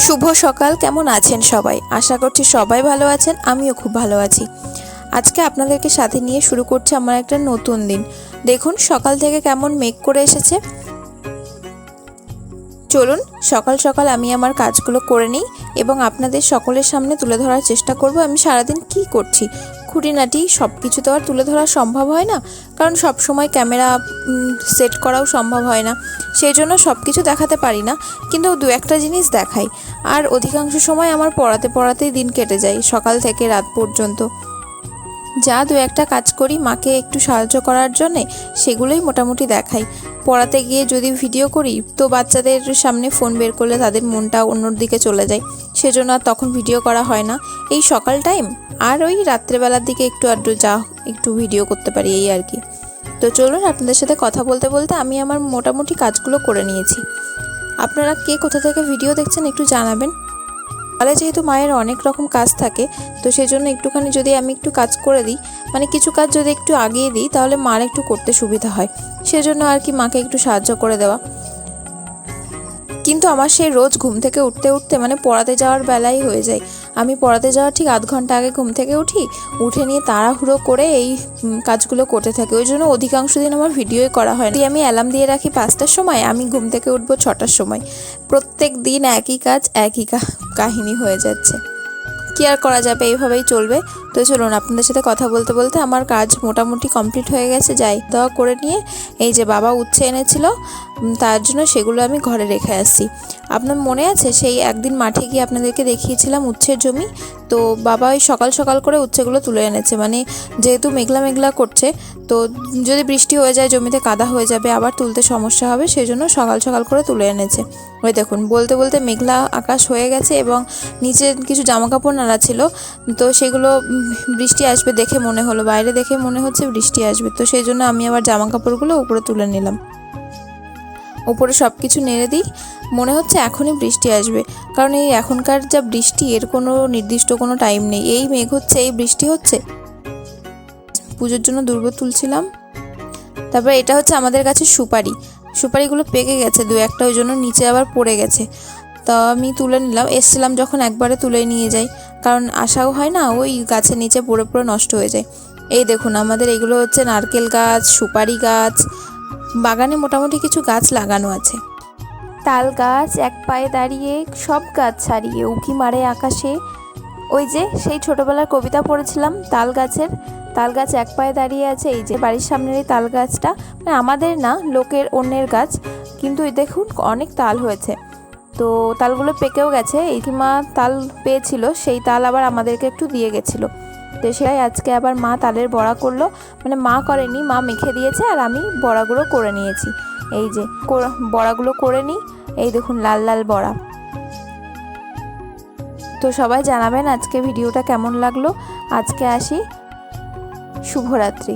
শুভ সকাল। কেমন আছেন সবাই? আশা করছি সবাই ভালো আছেন, আমিও খুব ভালো আছি। আজকে আপনাদেরকে সাথে নিয়ে শুরু করছি আমার একটা নতুন দিন। দেখুন সকাল থেকে কেমন মেঘ করে এসেছে। চলুন সকাল সকাল আমি আমার কাজগুলো করে নিই এবং আপনাদের সকলের সামনে তুলে ধরার চেষ্টা করব আমি সারাদিন কি করছি। খুঁটিনাটি সব কিছু তো আর তুলে ধরা সম্ভব হয় না, কারণ সব সময় ক্যামেরা সেট করাও সম্ভব হয় না, সেই জন্য সব কিছু দেখাতে পারি না, কিন্তু দু একটা জিনিস দেখাই। আর অধিকাংশ সময় আমার পড়াতেই দিন কেটে যায়, সকাল থেকে রাত পর্যন্ত। যা দু একটা কাজ করি মাকে একটু সাহায্য করার জন্যে, সেগুলোই মোটামুটি দেখাই। পড়াতে গিয়ে যদি ভিডিও করি তো বাচ্চাদের সামনে ফোন বের করলে তাদের মনটা অন্যর দিকে চলে যায়, সেজন্য আর তখন ভিডিও করা হয় না। এই সকাল টাইম আর ওই রাত্রেবেলার দিকে একটু আধটু যা একটু ভিডিও করতে পারি, এই আর কি। তো চলুন আপনাদের সাথে কথা বলতে বলতে আমি আমার মোটামুটি কাজগুলো করে নিয়েছি। আপনারা কে কোথা থেকে ভিডিও দেখছেন একটু জানাবেন। তাহলে যেহেতু মায়ের অনেক রকম কাজ থাকে, তো সেই জন্য একটুখানি যদি আমি একটু কাজ করে দিই, মানে কিছু কাজ যদি একটু আগিয়ে দিই তাহলে মার একটু করতে সুবিধা হয়, সেজন্য আর কি মাকে একটু সাহায্য করে দেওয়া। কিন্তু আমার সেই রোজ ঘুম থেকে উঠতে উঠতে মানে পড়াতে যাওয়ার বেলাই হয়ে যায়। আমি পড়াতে যাওয়ার ঠিক আধ ঘন্টা আগে ঘুম থেকে উঠে নিয়ে তাড়াহুড়ো করে এই কাজগুলো করতে থাকি। ওই জন্য অধিকাংশ দিন আমার ভিডিওই করা হয় না। আমি অ্যালার্ম দিয়ে রাখি 5টার সময়, আমি ঘুম থেকে উঠবো 6টার সময়। প্রত্যেক দিন একই কাজ, একই কাহিনী হয়ে যাচ্ছে। কি আর করা যাবে, এইভাবেই চলবে। তো চলুন আপনাদের সাথে কথা বলতে বলতে আমার কাজ মোটামুটি কমপ্লিট হয়ে গেছে। যাই দাওয়া করে নিয়ে এই যে বাবা উচ্ছে এনেছিল, তার জন্য সেগুলো আমি ঘরে রেখে আসছি। আপনার মনে আছে সেই একদিন মাঠে গিয়ে আপনাদেরকে দেখিয়েছিলাম উচ্ছের জমি? তো বাবা ওই সকাল সকাল করে উচ্ছেগুলো তুলে এনেছে, মানে যেহেতু মেঘলা মেঘলা করছে, তো যদি বৃষ্টি হয়ে যায় জমিতে কাদা হয়ে যাবে, আবার তুলতে সমস্যা হবে, সেই জন্য সকাল সকাল করে তুলে এনেছে। ওই দেখুন বলতে বলতে মেঘলা আকাশ হয়ে গেছে এবং নিচে কিছু জামাকাপড় নাড়া ছিল, তো সেগুলো বৃষ্টি আসবে দেখে মনে হলো, বাইরে দেখে মনে হচ্ছে বৃষ্টি আসবে, তো সেই জন্য আমি আবার জামাকাপড়গুলো উপরে তুলে নিলাম। উপরে সব কিছু নেড়ে দিই, মনে হচ্ছে এখনই বৃষ্টি আসবে, কারণ এই এখনকার যা বৃষ্টি এর কোনো নির্দিষ্ট কোনো টাইম নেই। এই মেঘ হচ্ছে, এই বৃষ্টি হচ্ছে। পুজোর জন্য দুর্ব তুলছিলাম। তারপর এটা হচ্ছে আমাদের কাছে সুপারিগুলো পেকে গেছে দু একটা, ওই জন্য নিচে আবার পড়ে গেছে। তো আমি তুলে নিলাম, এসছিলাম যখন একবারে তুলে নিয়ে যাই, কারণ আশাও হয় না ওই গাছের নিচে পড়ে পড়ে নষ্ট হয়ে যায়। এই দেখুন আমাদের এগুলো হচ্ছে নারকেল গাছ, সুপারি গাছ, বাগানে মোটামুটি কিছু গাছ লাগানো আছে। তাল গাছ এক পায়ে দাঁড়িয়ে, সব গাছ ছাড়িয়ে উঁকি মারে আকাশে। ওই যে সেই ছোটোবেলার কবিতা পড়েছিলাম, তাল গাছ এক পায়ে দাঁড়িয়ে আছে। এই যে বাড়ির সামনের এই তাল গাছটা, মানে আমাদের না, লোকের অন্যের গাছ, কিন্তু এই দেখুন অনেক তাল হয়েছে। তো তালগুলো পেকেও গেছে। এই মা তাল পেয়েছিল, সেই তাল আবার আমাদেরকে একটু দিয়ে গেছিলো, তো সেটাই আজকে আবার মা তালের বড়া করলো। মানে মা করেনি, মা মেখে দিয়েছে আর আমি বড়াগুলো করে নিয়েছি। এই যে বড়াগুলো করে নিই, এই দেখুন লাল লাল বড়া। তো সবাই জানাবেন আজকে ভিডিওটা কেমন লাগলো। আজকে আসি, শুভরাত্রি।